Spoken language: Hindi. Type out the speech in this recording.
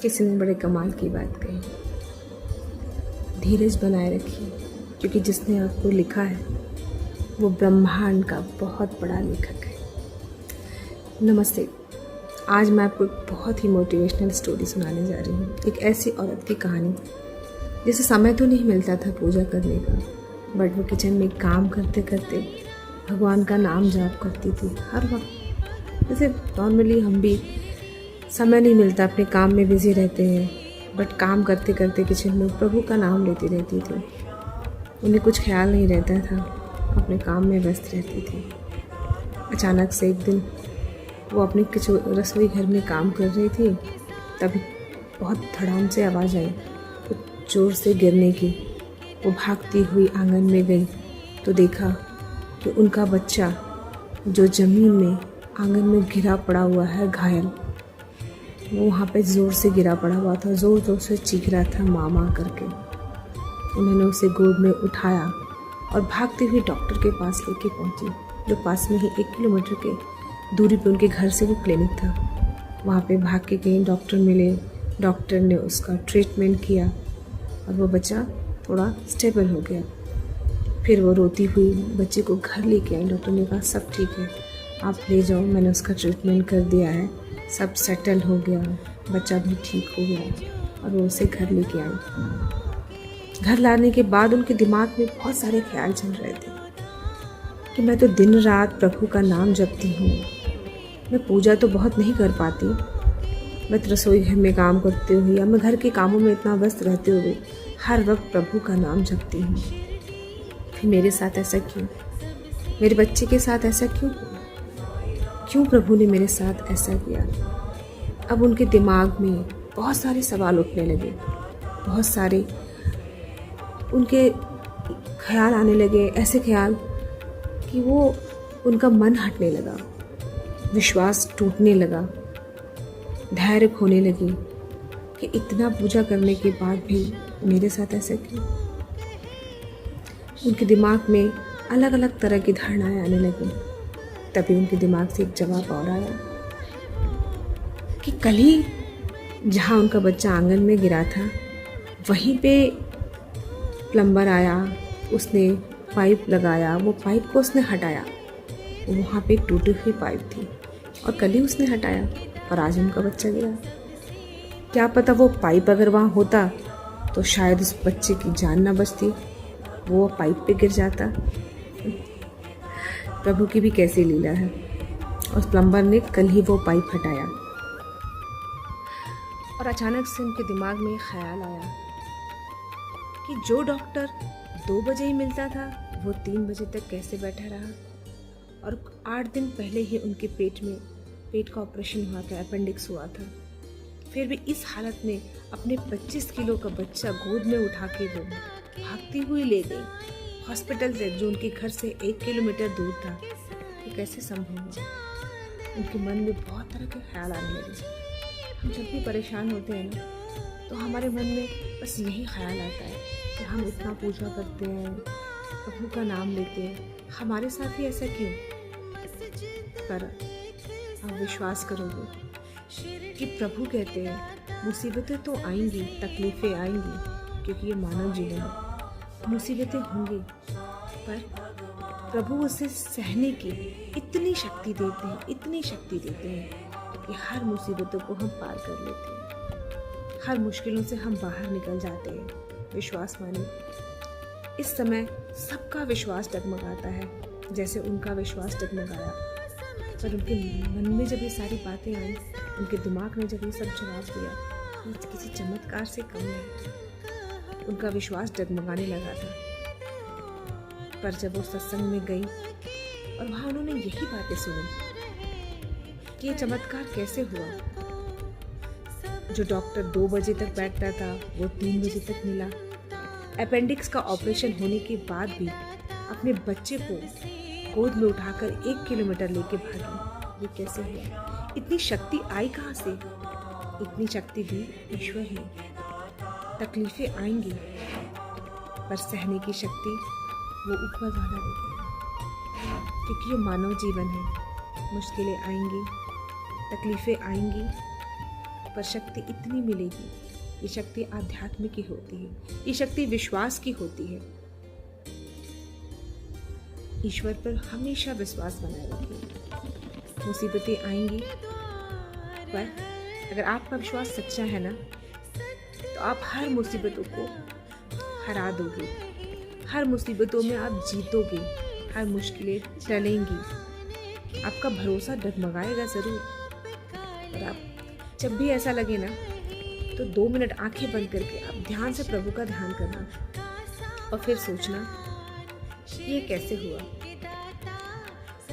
किसी ने बड़े कमाल की बात कही, धीरज बनाए रखिए, क्योंकि जिसने आपको लिखा है वो ब्रह्मांड का बहुत बड़ा लेखक है। नमस्ते। आज मैं आपको एक बहुत ही मोटिवेशनल स्टोरी सुनाने जा रही हूँ। एक ऐसी औरत की कहानी जिसे समय तो नहीं मिलता था पूजा करने का, बट वो किचन में काम करते करते भगवान का नाम जाप करती थी हर वक्त। जैसे नॉर्मली हम भी समय नहीं मिलता, अपने काम में बिज़ी रहते हैं, बट काम करते करते किचन में प्रभु का नाम लेती रहती थी। उन्हें कुछ ख्याल नहीं रहता था, अपने काम में व्यस्त रहती थी। अचानक से एक दिन वो अपने रसोई घर में काम कर रही थी, तभी बहुत धड़ाम से आवाज़ आई, कुछ ज़ोर से गिरने की। वो भागती हुई आंगन में गई तो देखा कि उनका बच्चा जो ज़मीन में आंगन में गिरा पड़ा हुआ है घायल, वो वहाँ पे ज़ोर से गिरा पड़ा हुआ था, ज़ोर ज़ोर से चीख रहा था माँ माँ करके। उन्होंने उसे गोद में उठाया और भागती हुई डॉक्टर के पास लेके पहुँची, जो पास में ही 1 किलोमीटर के दूरी पे उनके घर से वो क्लिनिक था। वहाँ पे भाग के गई, डॉक्टर मिले, डॉक्टर ने उसका ट्रीटमेंट किया और वो बच्चा थोड़ा स्टेबल हो गया। फिर वो रोती हुई बच्चे को घर लेके आई। डॉक्टर ने कहा सब ठीक है, आप ले जाओ, मैंने उसका ट्रीटमेंट कर दिया है, सब सेटल हो गया, बच्चा भी ठीक हो गया। और वो उसे घर लेके आई। घर लाने के बाद उनके दिमाग में बहुत सारे ख्याल चल रहे थे कि मैं तो दिन रात प्रभु का नाम जपती हूँ, मैं पूजा तो बहुत नहीं कर पाती, मैं तो रसोई घर में काम करते हुए या मैं घर के कामों में इतना व्यस्त रहते हुए हर वक्त प्रभु का नाम जपती हूँ। फिर मेरे साथ ऐसा क्यों, मेरे बच्चे के साथ ऐसा क्यों प्रभु ने मेरे साथ ऐसा किया। अब उनके दिमाग में बहुत सारे सवाल उठने लगे, बहुत सारे उनके ख्याल आने लगे, ऐसे ख्याल कि वो उनका मन हटने लगा, विश्वास टूटने लगा, धैर्य खोने लगी कि इतना पूजा करने के बाद भी मेरे साथ ऐसा क्यों। उनके दिमाग में अलग अलग तरह की धारणाएं आने लगी। तभी उनके दिमाग से एक जवाब और आया कि कल ही जहाँ उनका बच्चा आंगन में गिरा था, वहीं पे प्लम्बर आया, उसने पाइप लगाया, वो पाइप को उसने हटाया। वहाँ पे एक टूटी हुई पाइप थी और कल ही उसने हटाया और आज उनका बच्चा गिरा। क्या पता वो पाइप अगर वहाँ होता तो शायद उस बच्चे की जान ना बचती, वो पाइप पे गिर जाता। प्रभु की भी कैसी लीला है। उस प्लम्बर ने कल ही वो पाइप हटाया और अचानक से उनके दिमाग में ख्याल आया कि जो डॉक्टर 2 बजे ही मिलता था वो 3 बजे तक कैसे बैठा रहा। और 8 दिन पहले ही उनके पेट का ऑपरेशन हुआ था, अपेंडिक्स हुआ था। फिर भी इस हालत में अपने 25 किलो का बच्चा गोद में उठा के वो भागती हुई ले गई हॉस्पिटल तक, जो उनके घर से 1 किलोमीटर दूर था। ये कैसे संभव हुआ। उनके मन में बहुत तरह के ख्याल आने लगे। हम जब भी परेशान होते हैं ना, तो हमारे मन में बस यही ख्याल आता है कि हम इतना पूजा करते हैं, प्रभु का नाम लेते हैं, हमारे साथ ही ऐसा क्यों। पर आप विश्वास करोगे कि प्रभु कहते हैं मुसीबतें तो आएंगी, तकलीफ़ें आएंगी, क्योंकि ये मानव जीवन है, मुसीबतें होंगी, पर प्रभु उसे सहने की इतनी शक्ति देते हैं, इतनी शक्ति देते हैं कि हर मुसीबतों को हम पार कर लेते हैं, हर मुश्किलों से हम बाहर निकल जाते हैं। विश्वास माने। इस समय सबका विश्वास डगमगाता है, जैसे उनका विश्वास डगमगाया। पर उनके मन में जब ये सारी बातें आई, उनके दिमाग ने जब ये सब जवाब दिया, ये किसी चमत्कार से कम नहीं, उनका विश्वास डगमगाने लगा था। पर जब वो सत्संग में गई और वहाँ उन्होंने यही बातें सुनी कि ये चमत्कार कैसे हुआ। जो डॉक्टर 2 बजे तक बैठता था वो 3 बजे तक मिला। अपेंडिक्स का ऑपरेशन होने के बाद भी अपने बच्चे को गोद में उठाकर 1 किलोमीटर लेके भागी। ये कैसे हुआ। इतनी शक्ति आई कहाँ से। इतनी शक्ति भी ईश्वर ही। तकलीफें आएंगी पर सहने की शक्ति वो ऊपर वाला देते हैं, क्योंकि ये मानव जीवन है। मुश्किलें आएंगी, तकलीफें आएंगी, पर शक्ति इतनी मिलेगी। ये शक्ति आध्यात्म की होती है, ये शक्ति विश्वास की होती है। ईश्वर पर हमेशा विश्वास बनाए रखिए। मुसीबतें आएंगी, पर अगर आपका विश्वास सच्चा है ना, तो आप हर मुसीबतों को हरा दोगे, हर मुसीबतों में आप जीतोगे, हर मुश्किलें टलेंगी, आपका भरोसा डगमगाएगा ज़रूर। और आप जब भी ऐसा लगे ना, तो 2 मिनट आंखें बंद करके आप ध्यान से प्रभु का ध्यान करना और फिर सोचना ये कैसे हुआ,